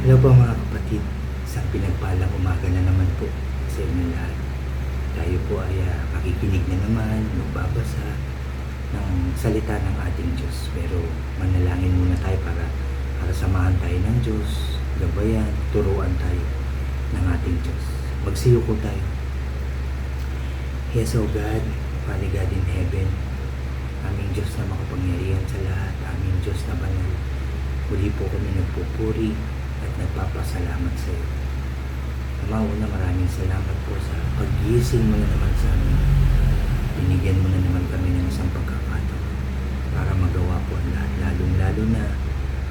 Hello po mga kapatid, isang pinagpalang umaga na naman po sa inyo lahat. Tayo po ay makikinig na naman, magbabasa ng salita ng ating Diyos. Pero manalangin muna tayo para samahan tayo ng Diyos, gabayan, turuan tayo ng ating Diyos. Magsiyuko tayo. Yes, O God, Father God in heaven, aming Diyos na makapangyarihan sa lahat, aming Diyos na banal. Muli po kami nagpupuri at nagpapasalamat sa iyo. Una, maraming salamat po sa pag-gising mo na naman sa amin. Binigyan mo na naman kami ng isang pagkakataon para magawa po ang lahat, lalong-lalo na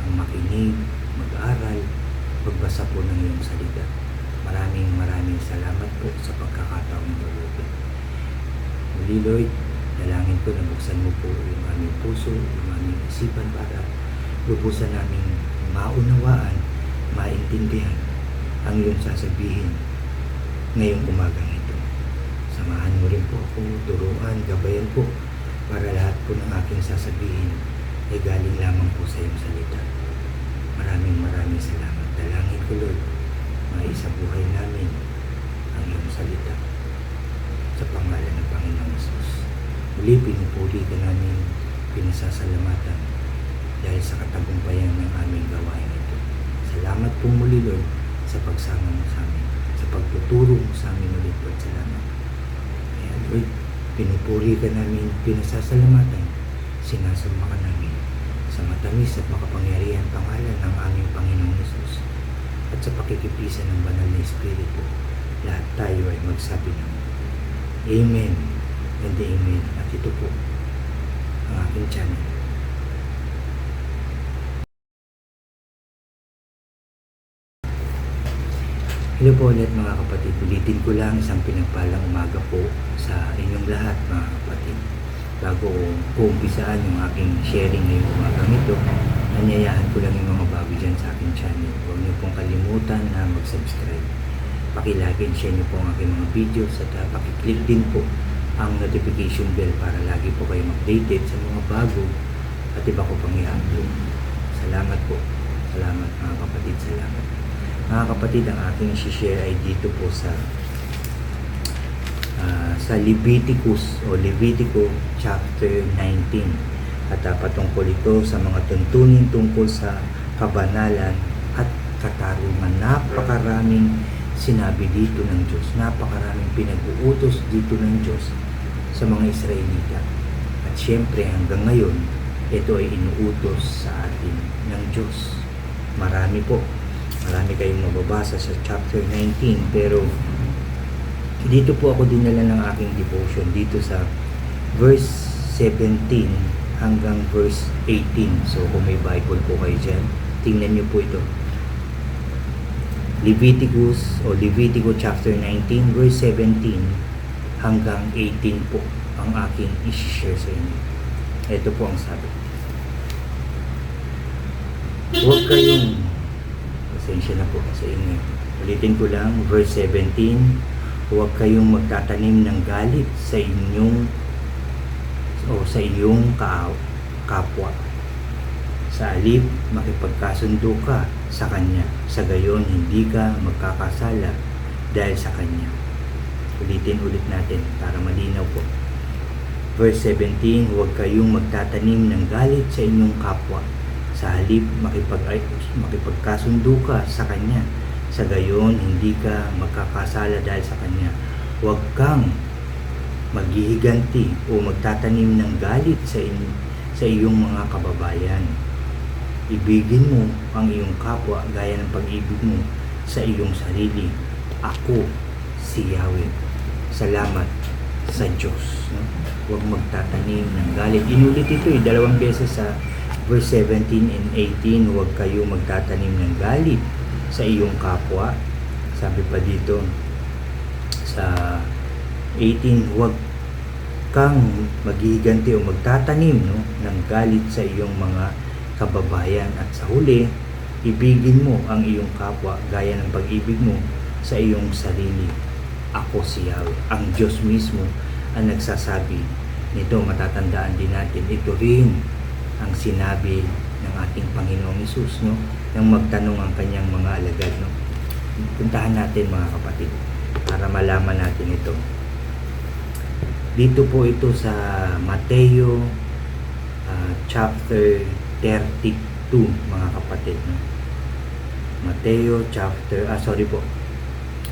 ang makinig, mag-aral, magbasa po ng iyong salita. Maraming salamat po sa pagkakataong ito. Muli, Lord, dalangin ko na buksan mo po yung aming puso, yung aming isipan para lubusan namin maunawaan, maintindihan ang iyong sasabihin ngayong umagang ito. Samahan mo rin po ako, turuan, gabayan po para lahat po ng aking sasabihin ay galing lamang po sa iyong salita. Maraming salamat. Dalangin ko, Lord, maisa buhay namin ang iyong salita sa pangalan ng Panginoong Jesus. Muli, pinupuri ka namin, pinasasalamatan dahil sa katagumpayan ng aming gawain ito. Salamat po muli, Lord, sa pagsama mo sa amin, sa pagtuturo mo sa amin ulit po. Salamat. Kaya, Lord, pinupuri ka namin, pinasasalamatan, sinasamba ka namin sa matamis at makapangyarihan pangalan ng aming Panginoong Jesus at sa pakikipisan ng banal na Espiritu. Lahat tayo ay magsabi ng Amen and Amen. At ito po ang aking channel. Hello po ulit mga kapatid. Ulitin ko lang isang pinagpalang umaga po sa inyong lahat mga kapatid. Bago ko umpisaan yung aking sharing ngayong umagang ito, nanyayahan ko lang yung mga bago dyan sa aking channel. Huwag niyo pong kalimutan na mag-subscribe. Pakilike and share niyo po ang aking mga videos at pakiclick din po ang notification bell para lagi po kayong updated sa mga bago at iba ko pang i-upload. Salamat po. Salamat mga kapatid. Salamat. Mga kapatid, ang aking share ay dito po sa Leviticus o Levitico chapter 19 at patungkol ito sa mga tuntunin tungkol sa kabanalan at katarungan. Napakaraming sinabi dito ng Diyos, napakaraming pinag-uutos dito ng Diyos sa mga Israelita at syempre hanggang ngayon ito ay inuutos sa atin ng Diyos. Marami kayong mababasa sa chapter 19, pero dito po ako dinala ng aking devotion dito sa verse 17 hanggang verse 18. So kung may Bible po kayo dyan, tingnan nyo po ito. Levitico chapter 19 verse 17 hanggang 18 po ang aking i-share sa inyo. Ito po ang sabi. Huwag kayong, pasensya na po sa inyo. Ulitin ko lang, verse 17, huwag kayong magtatanim ng galit sa iyong kapwa. Sa halip, makipagkasundo ka sa kanya. Sa gayon, hindi ka magkakasala dahil sa kanya. Ulitin natin para malinaw po. Verse 17, huwag kayong magtatanim ng galit sa inyong kapwa. Sa halip, makipagkasundo ka sa kanya. Sa gayon, hindi ka magkakasala dahil sa kanya. Huwag kang maghihiganti o magtatanim ng galit sa iyong mga kababayan. Ibigin mo ang iyong kapwa gaya ng pag-ibig mo sa iyong sarili. Ako, si Yahweh. Salamat sa Diyos. Huwag magtatanim ng galit. Inulit ito dalawang beses sa verse 17 and 18, huwag kayo magtatanim ng galit sa iyong kapwa. Sabi pa dito sa 18, huwag kang maghihiganti o magtatanim ng galit sa iyong mga kababayan. At sa huli, ibigin mo ang iyong kapwa gaya ng pag-ibig mo sa iyong sarili. Ako si Yahweh. Ang Diyos mismo ang nagsasabi nito. Matatandaan din natin, ito rin ang sinabi ng ating Panginoong Hesus, nang magtanong ang kanyang mga alagad, no? Puntahan natin mga kapatid para malaman natin ito. Dito po ito sa Mateo chapter 32 mga kapatid, no? Mateo chapter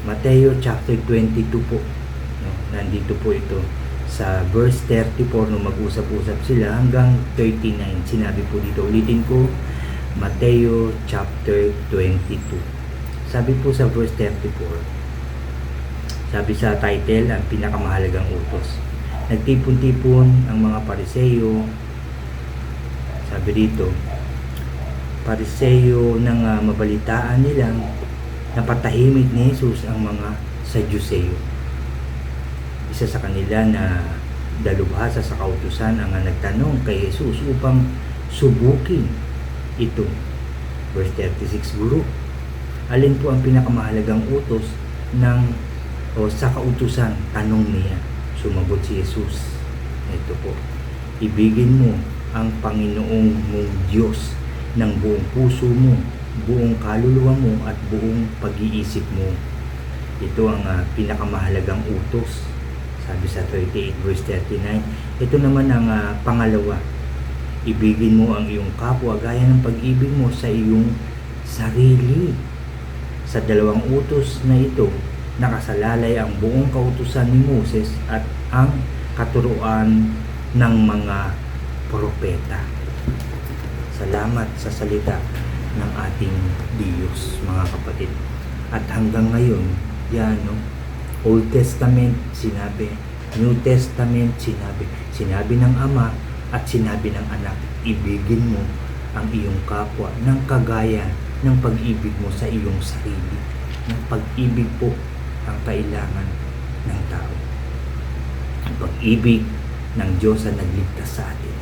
Mateo chapter 22 po, no? Nandito po ito sa verse 34 nung mag-usap-usap sila hanggang 39. Sinabi po dito, ulitin ko, Mateo chapter 22. Sabi po sa verse 34, sabi sa title, ang pinakamahalagang utos. Nagtipon-tipon ang mga Pariseyo, sabi dito, Pariseyo nang mabalitaan nilang napatahimik ni Jesus ang mga Sadyuseo. Isa sa kanila na dalubhasa sa kautusan ang nagtanong kay Jesus upang subukin ito. Verse 36, Guru, alin po ang pinakamahalagang utos sa kautusan? Tanong niya. Sumagot si Jesus, ito po, ibigin mo ang Panginoong mong Diyos ng buong puso mo, buong kaluluwa mo at buong pag-iisip mo. Ito ang pinakamahalagang utos. Sabi sa 38 verse 39. Ito naman ang pangalawa, ibigin mo ang iyong kapwa gaya ng pag-ibig mo sa iyong sarili. Sa dalawang utos na ito, nakasalalay ang buong kautusan ni Moses at ang katuruan ng mga propeta. Salamat sa salita ng ating Diyos, mga kapatid. At hanggang ngayon, yan, no? Old Testament sinabi, New Testament sinabi, sinabi ng Ama at sinabi ng Anak, ibigin mo ang iyong kapwa ng kagaya ng pag-ibig mo sa iyong sarili. Ng pag-ibig po ang kailangan ng tao. Ang pag-ibig ng Diyos na nagligtas sa atin.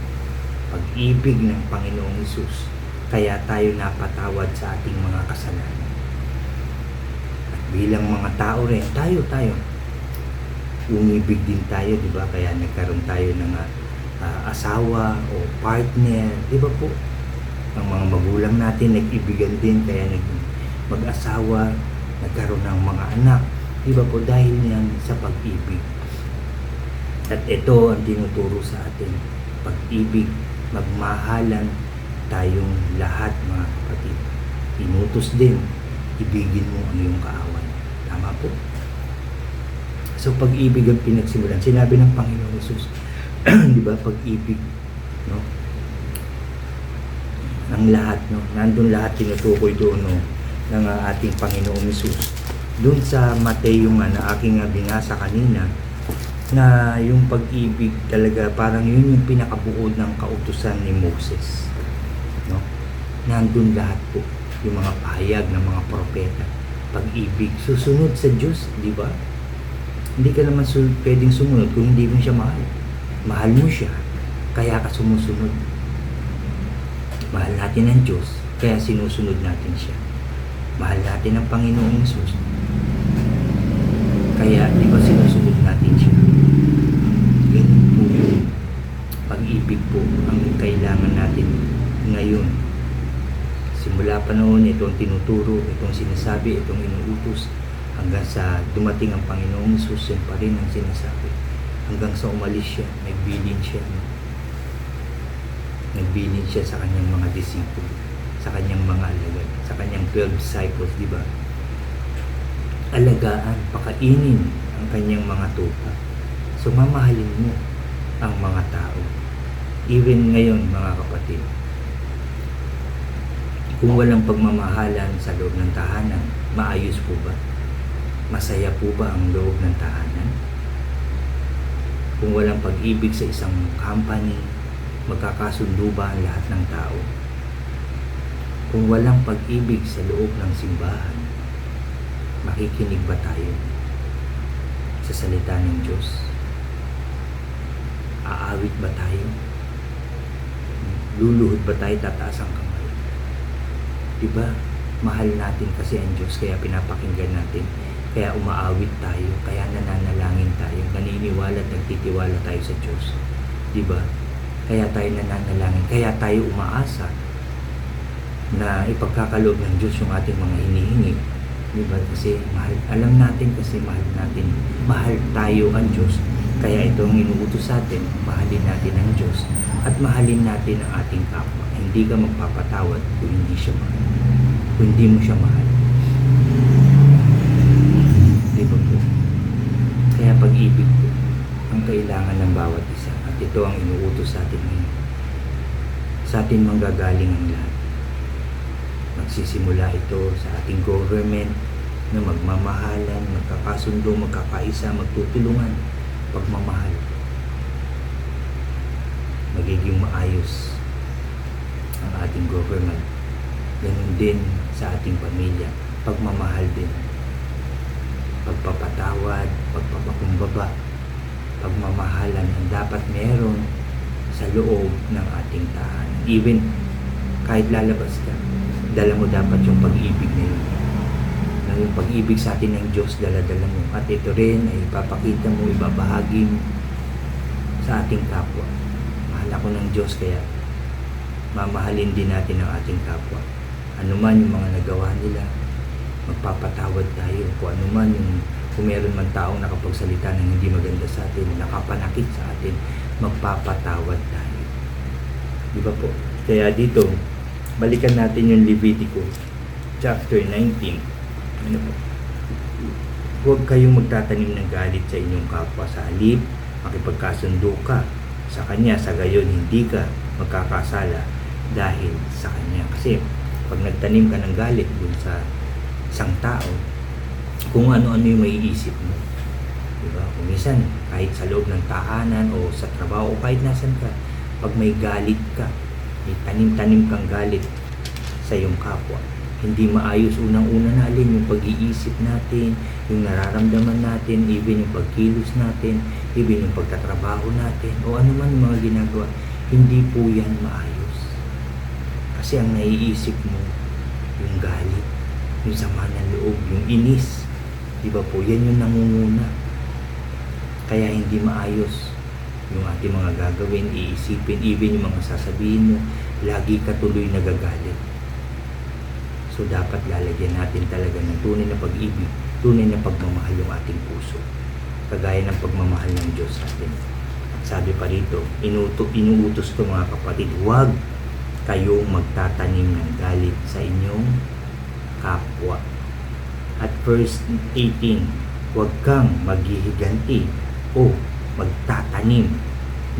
Pag-ibig ng Panginoong Hesus, kaya tayo napatawad sa ating mga kasalanan. At bilang mga tao rin, tayo, umibig din tayo, di ba? Kaya nagkaroon tayo ng asawa o partner, di ba po? Ang mga magulang natin nag-ibigan din, kaya mag-asawa, nagkaroon ng mga anak, di ba po? Dahil yan sa pag-ibig. At ito ang tinuturo sa atin, pag-ibig, magmahalan tayong lahat, mga kapatid. Inutos din, ibigin mo ang iyong kaaway. Tama po. So pag-ibig ang pinagsimulan. Sinabi ng Panginoong Hesus, di ba, pag-ibig, no? Ang lahat, no? Nandun lahat, tinutukoy doon, no? Ng ating Panginoong Hesus. Doon sa Mateo nga na aking binasa kanina, na yung pag-ibig talaga, parang yun yung pinakabuod ng kautusan ni Moses, no? Nandun lahat po, yung mga pahayag ng mga propeta, pag-ibig, susunod sa Diyos, di ba? Hindi ka naman pwedeng sumunod kung hindi mo siya mahal. Mahal mo siya, kaya ka sumusunod. Mahal natin ang Diyos, kaya sinusunod natin siya. Mahal natin ang Panginoong Hesus, kaya di ba sinusunod natin siya. Ganun po yung pag-ibig po ang kailangan natin ngayon. Simula pa noon, itong tinuturo, itong sinasabi, itong inuutos, hanggang sa dumating ang Panginoong Hesus, yan pa rin ang sinasabi. Hanggang sa umalis siya, nagbilin siya. Nagbilin siya sa kanyang mga disipulo, sa kanyang mga alagad, sa kanyang 12 disciples, di ba? Alagaan, pakainin ang kanyang mga tupa. So mamahalin mo ang mga tao. Even ngayon, mga kapatid, kung walang pagmamahalan sa loob ng tahanan, maayos po ba? Masaya po ba ang loob ng tahanan? Kung walang pag-ibig sa isang company, magkakasundo ba ang lahat ng tao? Kung walang pag-ibig sa loob ng simbahan, makikinig ba tayo sa salita ng Diyos? Aawit ba tayo? Luluhod ba tayo, tataas ang kamay? Diba? Mahal natin kasi ang Diyos, kaya pinapakinggan natin, kaya umaawit tayo, kaya nananalangin tayo, naniniwala at nagtitiwala tayo sa Diyos. Diba? Kaya tayo nananalangin, kaya tayo umaasa na ipagkakaloob ng Diyos yung ating mga hinihingi. Diba? Kasi alam natin kasi mahal tayo ang Diyos. Kaya ito ang inuutos sa atin, mahalin natin ang Diyos at mahalin natin ang ating kapwa. Hindi ka magpapatawad kung hindi siya mahal. Kung hindi mo siya mahal. Diba po? Kaya pag-ibig po ang kailangan ng bawat isa. At ito ang inuutos sa atin ngayon. Sa atin manggagaling ang lahat. Magsisimula ito sa ating government na magmamahalan, magkakasundo, magkakaisa, magtutulungan, pagmamahal. Magiging maayos ang ating government. Ganun din sa ating pamilya. Pagmamahal din. Pagpapatawad, pagpapakumbaba, pagmamahalan ang dapat meron sa loob ng ating tahanan. Even kahit lalabas ka, dala mo dapat yung pag-ibig na yun. Na yung pag-ibig sa atin ng Diyos, dala-dala mo. At ito rin ay ipapakita mo, ibabahagi mo sa ating kapwa. Mahal ako ng Diyos, kaya mamahalin din natin ang ating kapwa. Ano man yung mga nagawa nila, magpapatawad tayo. Kung ano man yung, kung meron man taong nakapagsalita ng hindi maganda sa atin, nakapanakit sa atin, magpapatawad tayo. Di ba po? Kaya dito, balikan natin yung Levitico chapter 19. Ano po? Huwag kayong magtatanim ng galit sa inyong kapwa. Sa halip, makipagkasundo ka sa kanya. Sa gayon, hindi ka magkakasala dahil sa kanya. Kasi pag nagtanim ka ng galit dun sa isang tao, kung ano-ano yung maiisip mo. Diba? Kung minsan, kahit sa loob ng tahanan o sa trabaho o kahit nasan ka, pag may galit ka, may tanim-tanim kang galit sa iyong kapwa, hindi maayos unang-una natin yung pag-iisip natin, yung nararamdaman natin, even yung pagkilos natin, even yung pagtatrabaho natin, o ano man yung mga ginagawa, hindi po yan maayos. Kasi ang naiisip mo, yung galit, yung sama ng loob, yung inis, di ba po, yan yung nangunguna. Kaya hindi maayos yung ating mga gagawin, iisipin, even yung mga sasabihin mo, lagi ka tuloy nagagalit. So dapat lalagyan natin talaga ng tunay na pag-ibig, tunay na pagmamahal yung ating puso. Kagaya ng pagmamahal ng Diyos sa atin. At sabi pa rito, inuutos ko mga kapatid, huwag kayong magtatanim ng galit sa inyong kapwa. At verse 18, huwag kang maghihiganti o magtatanim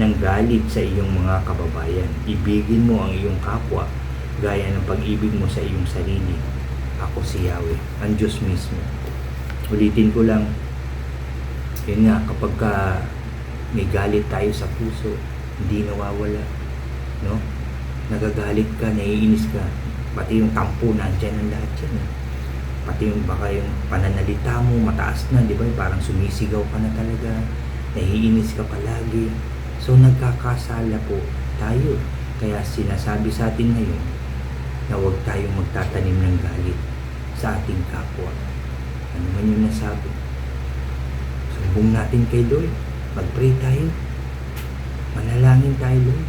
ng galit sa iyong mga kababayan. Ibigin mo ang iyong kapwa gaya ng pag-ibig mo sa iyong sarili. Ako si Yahweh, ang Diyos mismo. Ulitin ko lang, yun nga, kapag may galit tayo sa puso, hindi nawawala, no? Nagagalit ka, naiinis ka, pati yung tampo, nandyan ang lahat yan. Pati yung baka yung pananalita mo, mataas na, di ba? Parang sumisigaw ka na talaga, naiinis ka palagi. So nagkakasala po tayo. Kaya sinasabi sa atin ngayon na huwag tayong magtatanim ng galit sa ating kapwa. Ano man yung nasabi, sumbong natin kay Lord. Mag-pray tayo. Manalangin tayo, Lord.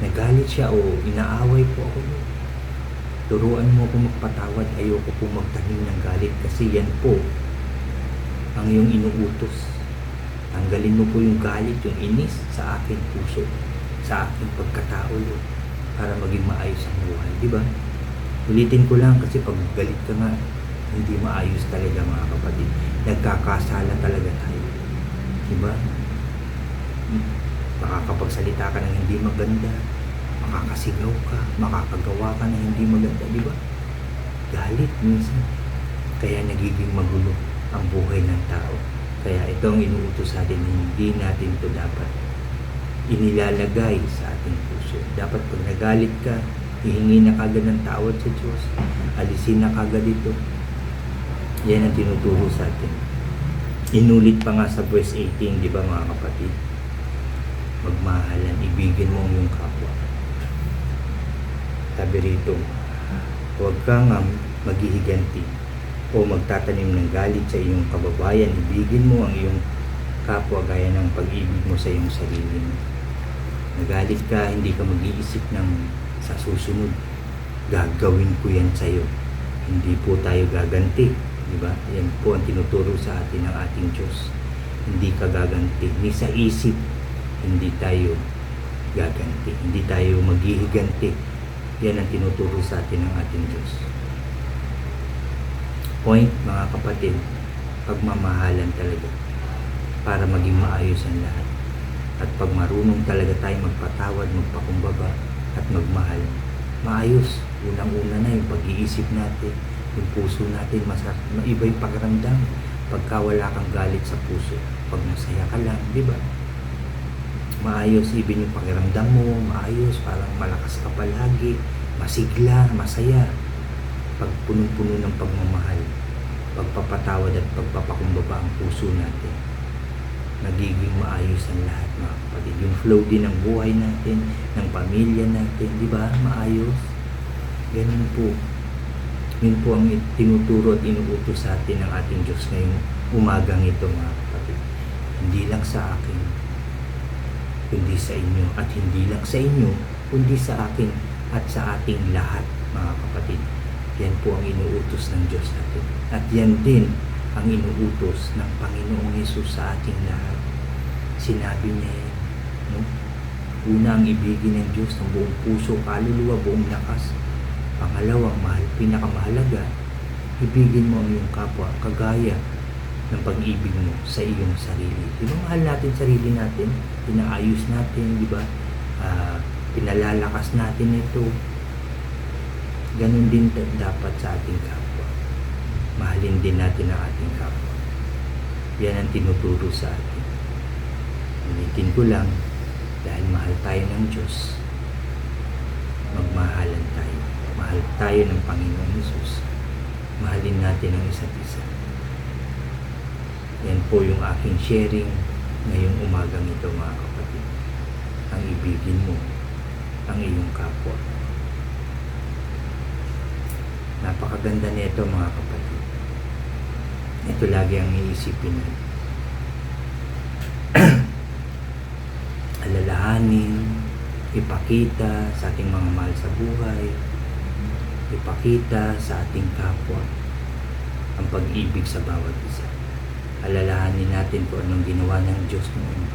Nagalit siya o inaaway po ako, Lord. Turuan mo ako magpatawad. Ayoko po magtanim ng galit kasi yan po ang iyong inuutos. Tanggalin mo po yung galit, yung inis sa aking puso, sa aking pagkatao, Lord, para maging maayos ang buhay. Diba? Ulitin ko lang kasi pag galit ka nga, hindi maayos talaga mga kapatid. Nagkakasala talaga tayo. Diba? Makakapagsalita ka ng hindi maganda, makakasigaw ka, makakagawa ka ng hindi maganda, diba? Galit minsan. Kaya nagiging magulo ang buhay ng tao. Kaya ito ang inuutos sa atin, hindi natin ito dapat inilalagay sa ating puso. Dapat pag nagalit ka, hihingi na kagad ng tawad sa Diyos, alisin na kagad ito. Yan ang tinuturo sa atin. Inulit pa nga sa verse 18, di ba mga kapatid? Magmahalan, ibigin mo ang iyong kapwa. Sabi rito, huwag kang maghihiganti o magtatanim ng galit sa iyong kababayan. Ibigin mo ang iyong kapwa gaya ng pag-ibig mo sa iyong sarili mo. Nagalit ka, hindi ka mag-iisip ng Sa susunod, gagawin ko yan sa'yo. Hindi po tayo gaganti. Diba? Yan po ang tinuturo sa atin ng ating Diyos. Hindi ka gaganti. Ni sa isip, hindi tayo gaganti. Hindi tayo maghihiganti. Yan ang tinuturo sa atin ng ating Diyos. Point, mga kapatid, pagmamahalan talaga para maging maayos ang lahat. At pag marunong talaga tayo magpatawad, magpakumbaba at magmahal, maayos. Unang-una na yung pag-iisip natin, yung puso natin, maiba yung pakiramdam pagka wala kang galit sa puso. Pag masaya ka lang, di ba? Maayos, even yung pakiramdam mo, maayos, parang malakas ka palagi, masigla, masaya. Pag punong-puno ng pagmamahal, pagpapatawad at pagpapakumbaba ang puso natin, nagiging maayos ang lahat, mga kapatid. Yung flow din ng buhay natin, ng pamilya natin, di ba? Maayos. Ganun po. Yun po ang tinuturo at inuutos sa atin ng ating Diyos ngayong umagang ito, mga kapatid. Hindi lang sa akin, kundi sa inyo. At hindi lang sa inyo, kundi sa akin at sa ating lahat, mga kapatid. Yan po ang inuutos ng Diyos natin. At yan din ang inuutos ng Panginoong Hesus sa ating lahat. Sinabi niya yan, no? Una, ang ibigin ng Diyos ng buong puso, kaluluwa, buong lakas. Pangalawang pinakamahalaga, ibigin mo ang iyong kapwa kagaya ng pag-ibig mo sa iyong sarili. Mahal natin sarili natin, pinaayos natin, di ba? Pinalalakas natin ito. Ganun din dapat sa ating kapwa. Mahalin din natin ang ating kapwa. Yan ang tinuturo sa atin. Ulitin ko lang, dahil mahal tayo ng Diyos, magmahalan tayo. Mahal tayo ng Panginoong Hesus. Mahalin natin ang isa't isa. Yan po yung aking sharing ngayong umagang ito, mga kapatid. Ang ibigin mo ang iyong kapwa. Napakaganda nito, mga kapatid. Ito lagi ang iisipin natin. Alalahanin, ipakita sa ating mga mahal sa buhay, ipakita sa ating kapwa ang pag-ibig sa bawat isa. Alalahanin natin kung anong ginawa ng Diyos noon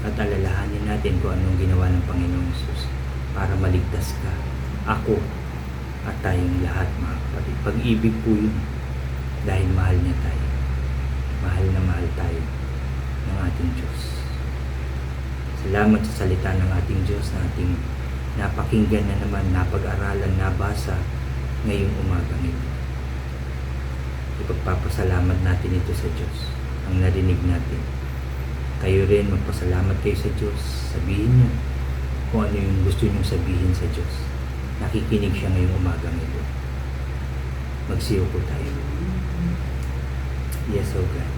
at alalahanin natin kung anong ginawa ng Panginoong Hesus para maligtas ka, ako at tayong lahat, mga kapatid. Pag-ibig po yun dahil mahal niya tayo. Mahal na mahal tayo ng ating Diyos. Salamat sa salita ng ating Diyos na ating napakinggan na naman, napag-aralan, nabasa ngayong umagang ito. Ipagpapasalamat natin ito sa Diyos, ang narinig natin. Kayo rin, magpasalamat kayo sa Diyos. Sabihin niyo kung ano yung gusto niyong sabihin sa Diyos. Nakikinig siya ngayong umagang ito. Magsiyo po tayo. Yes, O God.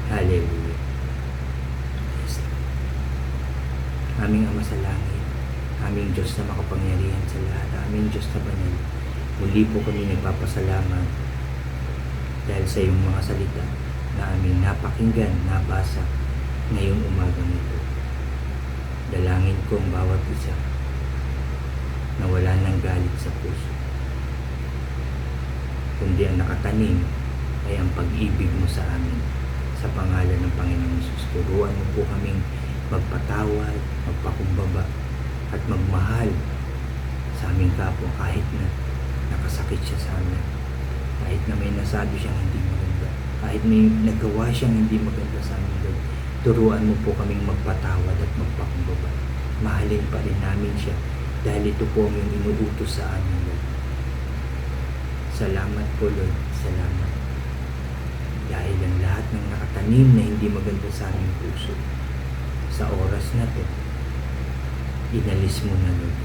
Hallelujah. Yes. Aming Ama sa langit, aming Diyos na makapangyarihan sa lahat, aming Diyos na banal, muli po kami nagpapasalamat dahil sa iyong mga salita na aming napakinggan, nabasa ngayong umagang ito. Dalangin ko ang bawat isa na wala ng galit sa puso, kundi ang nakatanim ay ang pag-ibig mo sa amin. Sa pangalan ng Panginoong Hesus, turuan mo po kaming magpatawad, magpakumbaba at magmahal sa aming kapwa kahit na nakasakit siya sa amin, kahit na may nasabi siyang hindi maganda, kahit may nagawa siyang hindi maganda sa amin. Turuan mo po kaming magpatawad at magpakumbaba. Mahalin pa rin namin siya dahil ito po ang inuutos sa amin, Lord. Salamat po, Lord. Salamat. Dahil ang lahat ng nakatanim na hindi maganda sa aming puso, sa oras na to, inalis mo na, Lord,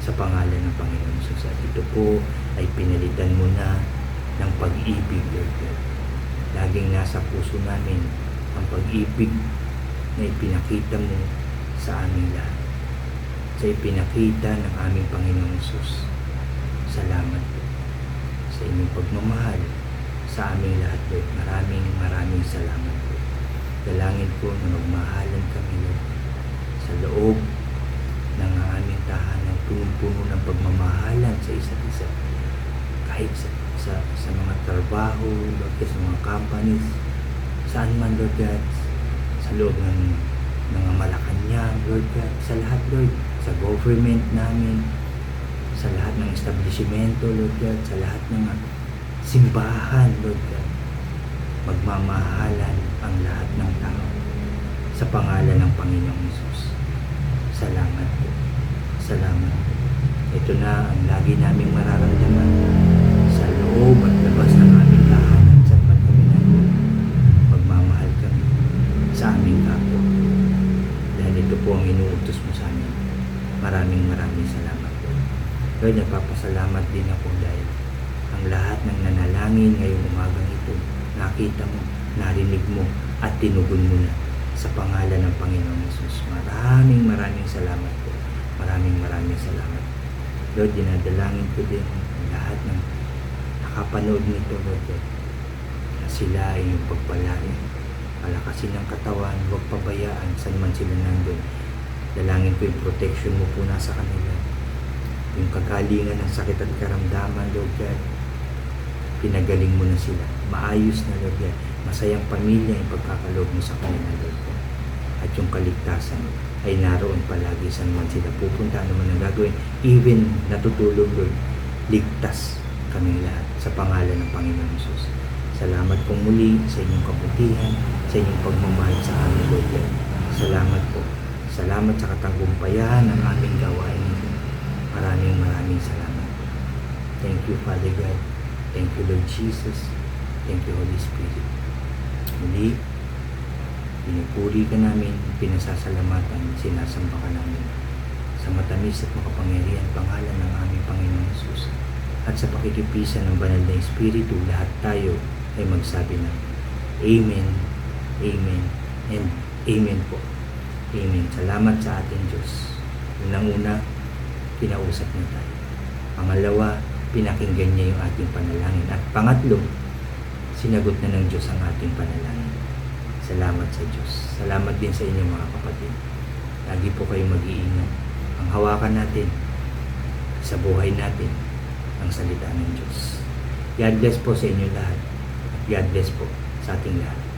sa pangalan ng Panginoon Jesus. At ito po ay pinalitan mo na ng pag-ibig, Lord. Laging nasa puso namin ang pag-ibig na ipinakita mo sa aming lahat, sa ipinakita ng aming Panginoong Jesus. Salamat po sa inyong pagmamahal sa aming lahat, Lord. Maraming salamat po. Dalangin po na magmahalan kami, Lord, sa loob ng aming tahanan punong-puno ng pagmamahalan sa isa't isa. Kahit sa mga trabaho, Lord God, sa mga companies, saan man, Lord God, sa loob ng mga Malacanang, Lord God, sa lahat, Lord, sa government namin, sa lahat ng establishmento, Lord God, sa lahat ng simbahan, Lord God, magmamahalan ang lahat ng tao sa pangalan ng Panginoong Hesus. Salamat po. Salamat po. Ito na ang lagi naming mararamdaman sa loob at labas ng aming tahanan sa man kami namin. Magmamahal kami sa aming kapwa. Dahil ito po ang inuutos mo sa amin. Maraming salamat po. Lord, nagpapasalamat din ako dahil ang lahat ng nanalangin ngayong umagang ito, nakita mo, narinig mo, at tinugon mo na sa pangalan ng Panginoong Hesus. Maraming salamat po. Maraming salamat. Lord, dinadalangin ko din ang lahat ng nakapanood nito, Lord, na sila ay yung pagpalain, palakasin ng katawan, huwag pabayaan saan man sila nandun. Dalangin ko yung protection mo po nasa kanila, yung kagalingan ng sakit at karamdaman, Lord God, pinagaling mo na sila, maayos na, Lord God, masayang pamilya yung pagkakaloob mo sa kanila, Lord God, at yung kaligtasan ay naroon palagi saan man sila pupunta, ano man ang gagawin, even natutulog, Lord, ligtas kaming lahat sa pangalan ng Panginoong Hesus. Salamat pong muli sa inyong kabutihan, sa inyong pagmamahal sa amin, Lord God. Salamat po. Salamat sa katanggumpayan ng aming gawain. Maraming salamat. Thank you, Father God. Thank you, Lord Jesus. Thank you, Holy Spirit. Muli, pinupuri ka namin, pinasasalamatan, sinasamba ka namin sa matamis at makapangyarihan pangalan ng aming Panginoong Hesus. At sa pakikipisan ng banal na Espiritu, lahat tayo ay magsabi ng Amen, Amen, and Amen po. Amen. Salamat sa ating Diyos. Unang-una, kinausap niya tayo. Pangalawa, pinakinggan niya yung ating panalangin. At pangatlo, sinagot na ng Diyos ang ating panalangin. Salamat sa Diyos. Salamat din sa inyo mga kapatid. Lagi po kayong mag-iingat. Ang hawakan natin sa buhay natin ang salita ng Diyos. God bless po sa inyo lahat. At God bless po sa ating lahat.